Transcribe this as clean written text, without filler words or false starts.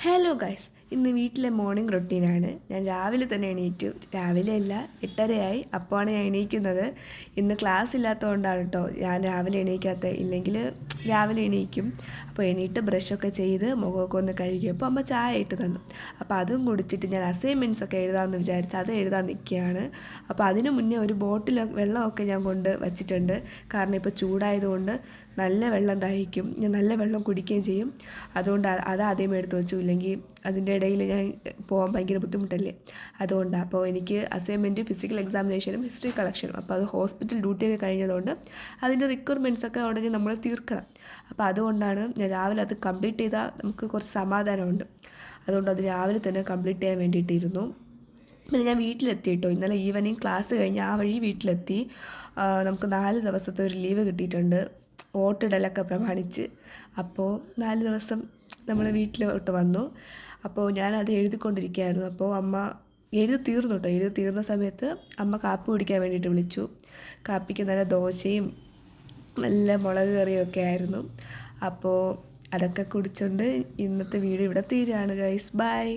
Hello guys, ഇന്ന് വീട്ടിലെ morning റൊട്ടീനാണ്. ഞാൻ രാവിലെ തന്നെ എണീറ്റു. രാവിലെ അല്ല, 8:30 അപ്പോഴാണ് ഞാൻ എണീക്കുന്നത്. ഇന്ന് ക്ലാസ് ഇല്ലാത്തതുകൊണ്ടാണ് കേട്ടോ ഞാൻ രാവിലെ എണീക്കാത്തത്. ഇല്ലെങ്കിൽ രാവിലെ എണീക്കും. അപ്പോൾ എണീറ്റ് ബ്രഷൊക്കെ ചെയ്ത് മുഖമൊക്കെ ഒന്ന് കഴുകിയപ്പോൾ അമ്മ ചായ ഇട്ട് തന്നു. അപ്പോൾ അതും കുടിച്ചിട്ട് ഞാൻ അസൈൻമെൻറ്റ്സ് ഒക്കെ എഴുതാമെന്ന് വിചാരിച്ച് അത് എഴുതാൻ നിൽക്കുകയാണ്. അപ്പോൾ അതിന് മുന്നേ ഒരു ബോട്ടിൽ വെള്ളമൊക്കെ ഞാൻ കൊണ്ട് വച്ചിട്ടുണ്ട്. കാരണം ഇപ്പോൾ ചൂടായതുകൊണ്ട് നല്ല വെള്ളം ദാഹിക്കും, ഞാൻ നല്ല വെള്ളം കുടിക്കുകയും ചെയ്യും. അതുകൊണ്ട് അത് ആദ്യം എടുത്ത് വെച്ചു. ഇല്ലെങ്കിൽ അതിൻ്റെ ഇടയിൽ ഞാൻ പോകാൻ ഭയങ്കര ബുദ്ധിമുട്ടല്ലേ. അതുകൊണ്ടാണ്. അപ്പോൾ എനിക്ക് അസൈൻമെൻറ്റ്, ഫിസിക്കൽ എക്സാമിനേഷനും ഹിസ്റ്ററി കളക്ഷനും, അപ്പോൾ അത് ഹോസ്പിറ്റൽ ഡ്യൂട്ടിയൊക്കെ കഴിഞ്ഞതുകൊണ്ട് അതിൻ്റെ റിക്വയർമെൻറ്റ്സൊക്കെ ഉടനെ നമ്മൾ തീർക്കണം. അപ്പോൾ അതുകൊണ്ടാണ് ഞാൻ രാവിലെ അത് കംപ്ലീറ്റ് ചെയ്താൽ നമുക്ക് കുറച്ച് സമാധാനമുണ്ട്. അതുകൊണ്ട് അത് രാവിലെ തന്നെ കംപ്ലീറ്റ് ചെയ്യാൻ വേണ്ടിയിട്ടിരുന്നു. പിന്നെ ഞാൻ വീട്ടിലെത്തി കേട്ടോ. ഇന്നലെ ഈവനിങ് ക്ലാസ് കഴിഞ്ഞ് ആ വഴി വീട്ടിലെത്തി. നമുക്ക് 4 ദിവസത്തെ ഒരു ലീവ് കിട്ടിയിട്ടുണ്ട്, വോട്ടിടലൊക്കെ പ്രമാണിച്ച്. അപ്പോൾ 4 ദിവസം നമ്മൾ വീട്ടിലോട്ട് വന്നു. അപ്പോൾ ഞാനത് എഴുതിക്കൊണ്ടിരിക്കുകയായിരുന്നു. അപ്പോൾ അമ്മ എഴുതി തീർന്നു കേട്ടോ. എഴുതി തീർന്ന സമയത്ത് അമ്മ കാപ്പി കുടിക്കാൻ വേണ്ടിയിട്ട് വിളിച്ചു. കാപ്പിക്ക് നല്ല ദോശയും നല്ല മുളക് കറിയൊക്കെ ആയിരുന്നു. അപ്പോൾ അതൊക്കെ കുടിച്ചുകൊണ്ട് ഇന്നത്തെ വീഡിയോ ഇവിടെ തീരുകയാണ് ഗൈസ്. ബൈ.